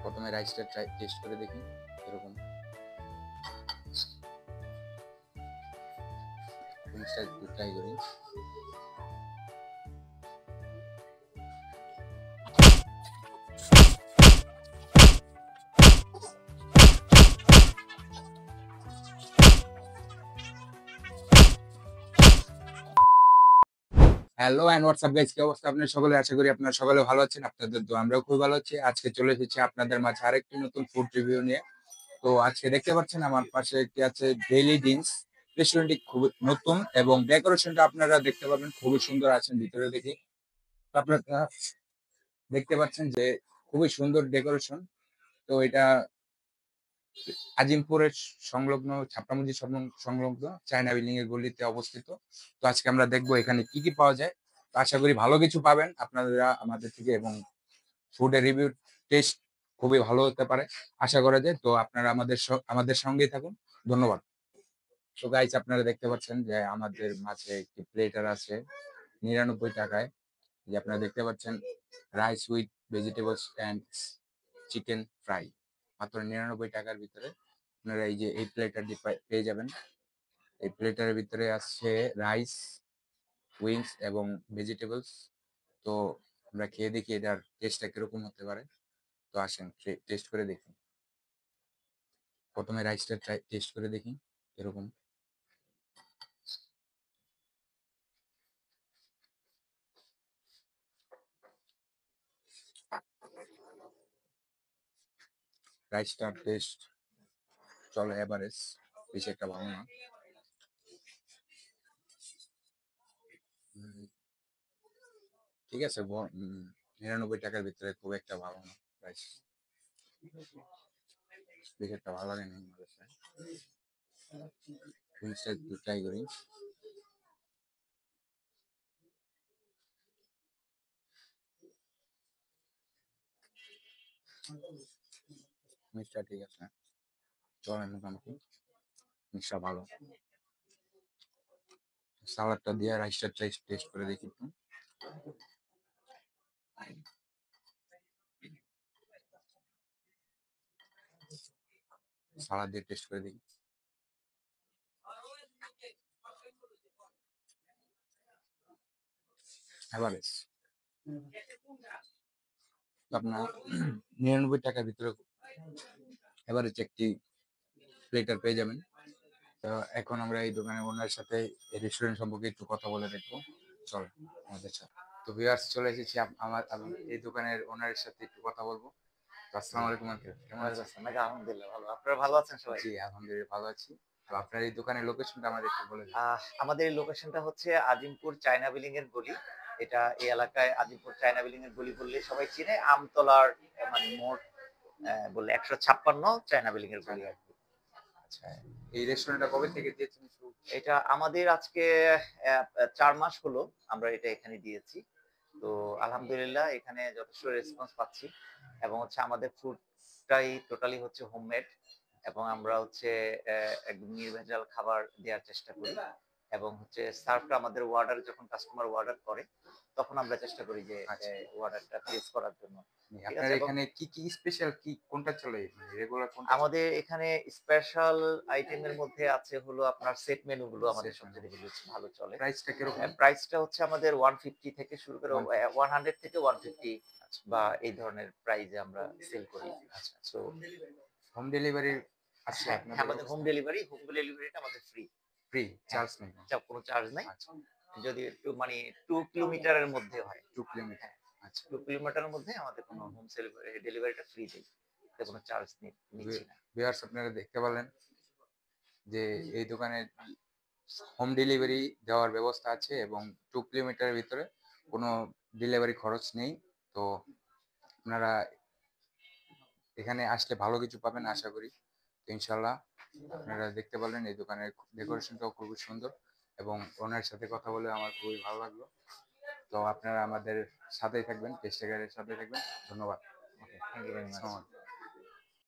প্রথমে রাইসটা টেস্ট করে দেখি এরকম জিনিসটা একটু ট্রাই করি। হ্যালো এন্ড হোয়াটসঅ্যাপ গাইস, কি অবস্থা আপনার সকলে? আশা করি আপনারা সকলে ভালো আছেন। আপনাদের তো আমরাও খুব ভালো আছি। আজকে চলে এসেছি আপনাদের মাঝে আরেকটি নতুন ফুড রিভিউ নিয়ে। তো আজকে দেখতে পাচ্ছেন আমার পাশে একটি আছে ডেইলি ডিনস। রেস্টুরেন্টটি খুব নতুন এবং ডেকোরেশনটা আপনারা দেখতে পাবেন খুবই সুন্দর আছেন ভিতরে দেখি। তো আপনারা দেখতে পাচ্ছেন যে খুবই সুন্দর ডেকোরেশন। তো এটা আজিমপুরের সংলগ্ন ছাপড়ামুজি সংলগ্ন চায়না বিল্ডিং এর গলিতে অবস্থিত। তো আজকে আমরা দেখবো এখানে কি কি পাওয়া যায়। তো আশা করি ভালো কিছু পাবেন আপনারা আমাদের থেকে এবং ফুডের রিভিউ টেস্ট খুবই ভালো হতে পারে আশা করা যায়। তো আপনারা আমাদের সঙ্গেই থাকুন। ধন্যবাদ। তো গাইস, আপনারা দেখতে পাচ্ছেন যে আমাদের মাঝে একটি প্লেটার আছে 99 টাকায়। যে আপনারা দেখতে পাচ্ছেন rice with vegetables and chicken fry, মাত্র 99 টাকার ভিতরে আপনারা এই প্লেটারটি পেয়ে যাবেন। এই প্লেটারের ভিতরে আছে রাইস, উইংস এবং ভেজিটেবলস। তো আমরা খেয়ে দেখি এটার টেস্টটা কিরকম হতে পারে। তো আসেন টেস্ট করে দেখি। প্রথমে রাইসটা টেস্ট করে দেখি এরকম। রাইসটা টেস্ট চলে এভারেজ, বেশি একটা ভালো না। উম, ঠিক আছে, 99 টাকার ভিতরে খুব একটা ভালো না রাইস, বেশি একটা ভালো লাগে না আমার কাছে। উইংসটা একটু ট্রাই করি। মিক্সটা ঠিক আছে, চলে মোটামুটি, মিক্সটা ভালো। সালাদটা দিয়ে রাইসটা টেস্ট করে দেখি একটু। সালাদ দিয়ে টেস্ট করে দেখি। এভারেজ, আপনার 99 টাকার ভিতরে এভারেজ একটি প্লেটার পেয়ে যাবেন। তো এখন আমরা এই দোকানের ওনার সাথে এই রেস্টুরেন্ট সম্পর্কে একটু কথা বলে দেখবো। চল আমাদের সাথে। তো ভিউয়ার্স, চলে এসেছি আমি এই দোকানের ওনারের সাথে একটু কথা বলবো। তো আসসালামু আলাইকুম আঙ্কেল, কেমন আছেন? আলহামদুলিল্লাহ ভালো। আপনারা ভালো আছেন সবাই? জি আলহামদুলিল্লাহ ভালো আছি। তো আপনার এই দোকানের লোকেশনটা আমাদের একটু বলে দিন। আমাদের এই লোকেশনটা হচ্ছে আজিমপুর চায়না বিল্ডিং এর গলি। এটা এই এলাকায় আজিমপুর চায়না বিল্ডিং এর গলি বললে সবাই চিনে। আমতলার মানে মোড় বললে ১৫৬ চায়না বিল্ডিং এর গলি আরকি। আচ্ছা, এই রেস্টুরেন্টটা কবে থেকে দিয়েছেন শুরু? এটা আমাদের আজকে ৪ মাস হলো আমরা এটা এখানে দিয়েছি। তো আলহামদুলিল্লাহ এখানে যথেষ্ট রেসপন্স পাচ্ছি এবং হচ্ছে আমাদের ফুডটাই টোটালি হচ্ছে হোমমেড এবং আমরা হচ্ছে একদম নির্ভেজাল খাবার দেওয়ার চেষ্টা করি এবং হচ্ছে সার্ভটা আমাদের ওয়ার্ডার যখন কাস্টমার অর্ডার করে তখন আমরা চেষ্টা করি যে আচ্ছা, অর্ডারটা প্লেস করার জন্য। ঠিক আপনার আছে? এবং এখানে কি কি স্পেশাল, কি কোনটা চলে, রেগুলার কোনটা চলে? আমাদের এখানে স্পেশাল আইটেমের মধ্যে আছে হলো আপনার সেট মেনু গুলো আমাদের সেট মেনু, সবচেয়ে বেশি ভালো চলে। প্রাইসটা কিরকম? প্রাইসটা হচ্ছে আমাদের 150 থেকে শুরু করে 150। 100 থেকে 150 আচ্ছা বা এই ধরনের প্রাইজে আমরা সেল করি। আচ্ছা আচ্ছা। তো হোম ডেলিভারি আছে হ্যাঁ, আপনাদের আমাদের অবস্থা? হোম ডেলিভারিটা আমাদের ফ্রি। ফ্রি, হ্যাঁ, চার্জ নেই? কোনো চার্জ নাই। আচ্ছা, যদি একটু মানে 2 কিলোমিটারের মধ্যে হয়। 2 কিলোমিটার। হ্যাঁ, আচ্ছা। 2 কিলোমিটারের মধ্যে আমাদের কোনো ডেলিভারিটা ফ্রি দেই। এতে কোনো চার্জ নিচ্ছি না। ভিউয়ার্স, আপনারা দেখতে পারলেন যে এই দোকানে হোম ডেলিভারি দেওয়ার ব্যবস্থা আছে এবং 2 কিলোমিটারের ভিতরে কোনো ডেলিভারি খরচ নেই। তো আপনারা এখানে আসলে ভালো কিছু পাবেন আশা করি। তো ইনশাল্লাহ আপনারা দেখতে পারলেন এই দোকানের ডেকোরেশনটাও খুবই সুন্দর এবং ওনার সাথে কথা বলে আমার খুবই ভালো লাগলো। তো আপনারা আমাদের সাথেই থাকবেন, টেস্টাগারের সাথে থাকবেন। ধন্যবাদ। ওকে, থ্যাংক ইউ ভেরি মাচ। আসসালামু আলাইকুম।